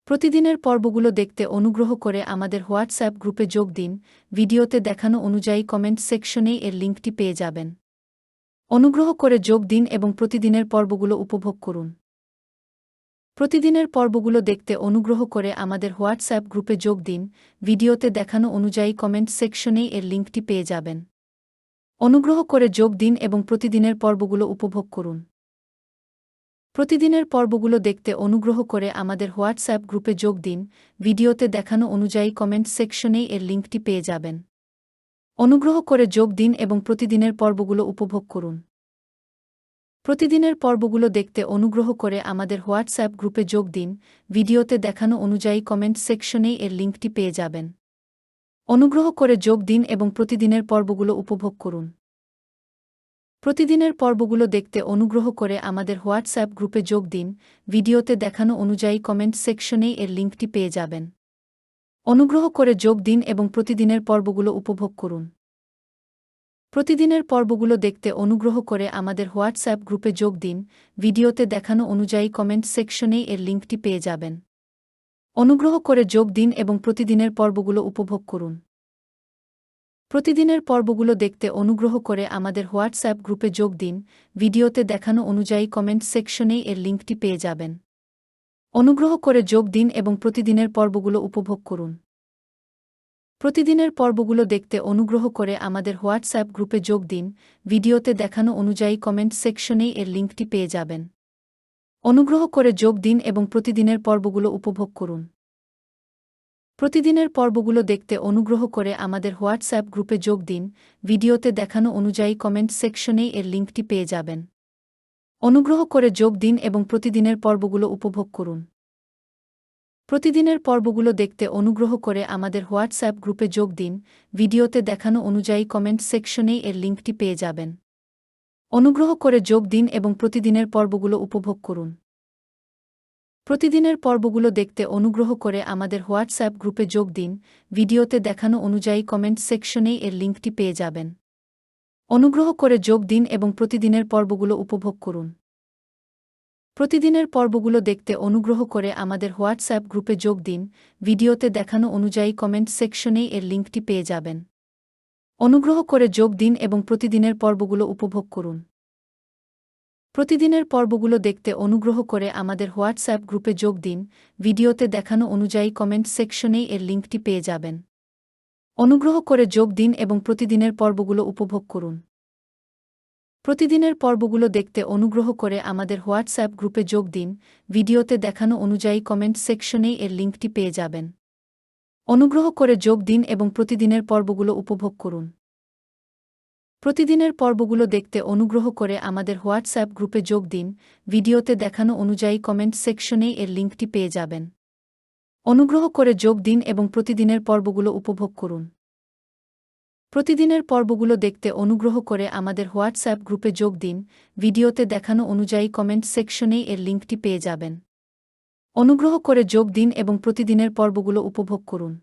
প্রতিদিনের পর্বগুলো দেখতে অনুগ্রহ করে আমাদের হোয়াটসঅ্যাপ গ্রুপে যোগ দিন। ভিডিওতে দেখানো অনুযায়ী কমেন্ট সেকশনেই এর লিঙ্কটি পেয়ে যাবেন। অনুগ্রহ করে যোগ দিন এবং প্রতিদিনের পর্বগুলো উপভোগ করুন। প্রতিদিনের পর্বগুলো দেখতে অনুগ্রহ করে আমাদের হোয়াটসঅ্যাপ গ্রুপে যোগ দিন। ভিডিওতে দেখানো অনুযায়ী কমেন্ট সেকশনেই এর লিঙ্কটি পেয়ে যাবেন। অনুগ্রহ করে যোগ দিন এবং প্রতিদিনের পর্বগুলো উপভোগ করুন। প্রতিদিনের পর্বগুলো দেখতে অনুগ্রহ করে আমাদের হোয়াটসঅ্যাপ গ্রুপে যোগ দিন। ভিডিওতে দেখানো অনুযায়ী কমেন্ট সেকশনেই এর লিঙ্কটি পেয়ে যাবেন। অনুগ্রহ করে যোগ দিন এবং প্রতিদিনের পর্বগুলো উপভোগ করুন। প্রতিদিনের পর্বগুলো দেখতে অনুগ্রহ করে আমাদের হোয়াটসঅ্যাপ গ্রুপে যোগ দিন। ভিডিওতে দেখানো অনুযায়ী কমেন্ট সেকশনেই এর লিঙ্কটি পেয়ে যাবেন। অনুগ্রহ করে যোগ দিন এবং প্রতিদিনের পর্বগুলো উপভোগ করুন। প্রতিদিনের পর্বগুলো দেখতে অনুগ্রহ করে আমাদের হোয়াটসঅ্যাপ গ্রুপে যোগ দিন। ভিডিওতে দেখানো অনুযায়ী কমেন্ট সেকশনেই এর লিঙ্কটি পেয়ে যাবেন। অনুগ্রহ করে যোগ দিন এবং প্রতিদিনের পর্বগুলো উপভোগ করুন। প্রতিদিনের পর্বগুলো দেখতে অনুগ্রহ করে আমাদের হোয়াটসঅ্যাপ গ্রুপে যোগ দিন। ভিডিওতে দেখানো অনুযায়ী কমেন্ট সেকশনেই এর লিঙ্কটি পেয়ে যাবেন। অনুগ্রহ করে যোগ দিন এবং প্রতিদিনের পর্বগুলো উপভোগ করুন। প্রতিদিনের পর্বগুলো দেখতে অনুগ্রহ করে আমাদের হোয়াটসঅ্যাপ গ্রুপে যোগ দিন। ভিডিওতে দেখানো অনুযায়ী কমেন্ট সেকশনেই এর লিঙ্কটি পেয়ে যাবেন। অনুগ্রহ করে যোগ দিন এবং প্রতিদিনের পর্বগুলো উপভোগ করুন। প্রতিদিনের পর্বগুলো দেখতে অনুগ্রহ করে আমাদের হোয়াটসঅ্যাপ গ্রুপে যোগ দিন। ভিডিওতে দেখানো অনুযায়ী কমেন্ট সেকশনেই এর লিঙ্কটি পেয়ে যাবেন। অনুগ্রহ করে যোগ দিন এবং প্রতিদিনের পর্বগুলো উপভোগ করুন। প্রতিদিনের পর্বগুলো দেখতে অনুগ্রহ করে আমাদের হোয়াটসঅ্যাপ গ্রুপে যোগ দিন। ভিডিওতে দেখানো অনুযায়ী কমেন্ট সেকশনেই এর লিঙ্কটি পেয়ে যাবেন। অনুগ্রহ করে যোগ দিন এবং প্রতিদিনের পর্বগুলো উপভোগ করুন। প্রতিদিনের পর্বগুলো দেখতে অনুগ্রহ করে আমাদের হোয়াটসঅ্যাপ গ্রুপে যোগ দিন। ভিডিওতে দেখানো অনুযায়ী কমেন্ট সেকশনেই এর লিঙ্কটি পেয়ে যাবেন। অনুগ্রহ করে যোগ দিন এবং প্রতিদিনের পর্বগুলো উপভোগ করুন। প্রতিদিনের পর্বগুলো দেখতে অনুগ্রহ করে আমাদের হোয়াটসঅ্যাপ গ্রুপে যোগ দিন। ভিডিওতে দেখানো অনুযায়ী কমেন্ট সেকশনেই এর লিঙ্কটি পেয়ে যাবেন। অনুগ্রহ করে যোগ দিন এবং প্রতিদিনের পর্বগুলো উপভোগ করুন। প্রতিদিনের পর্বগুলো দেখতে অনুগ্রহ করে আমাদের হোয়াটসঅ্যাপ গ্রুপে যোগ দিন। ভিডিওতে দেখানো অনুযায়ী কমেন্ট সেকশনেই এর লিঙ্কটি পেয়ে যাবেন। অনুগ্রহ করে যোগ দিন এবং প্রতিদিনের পর্বগুলো উপভোগ করুন। প্রতিদিনের পর্বগুলো দেখতে অনুগ্রহ করে আমাদের হোয়াটসঅ্যাপ গ্রুপে যোগ দিন। ভিডিওতে দেখানো অনুযায়ী কমেন্ট সেকশনেই এর লিঙ্কটি পেয়ে যাবেন। অনুগ্রহ করে যোগ দিন এবং প্রতিদিনের পর্বগুলো উপভোগ করুন। প্রতিদিনের পর্বগুলো দেখতে অনুগ্রহ করে আমাদের হোয়াটসঅ্যাপ গ্রুপে যোগ দিন। ভিডিওতে দেখানো অনুযায়ী কমেন্ট সেকশনেই এর লিঙ্কটি পেয়ে যাবেন। অনুগ্রহ করে যোগ দিন এবং প্রতিদিনের পর্বগুলো উপভোগ করুন। প্রতিদিনের পর্বগুলো দেখতে অনুগ্রহ করে আমাদের হোয়াটসঅ্যাপ গ্রুপে যোগ দিন। ভিডিওতে দেখানো অনুযায়ী কমেন্ট সেকশনেই এর লিঙ্কটি পেয়ে যাবেন। অনুগ্রহ করে যোগ দিন এবং প্রতিদিনের পর্বগুলো উপভোগ করুন। প্রতিদিনের পর্বগুলো দেখতে অনুগ্রহ করে আমাদের হোয়াটসঅ্যাপ গ্রুপে যোগ দিন। ভিডিওতে দেখানো অনুযায়ী কমেন্ট সেকশনেই এর লিঙ্কটি পেয়ে যাবেন। অনুগ্রহ করে যোগ দিন এবং প্রতিদিনের পর্বগুলো উপভোগ করুন।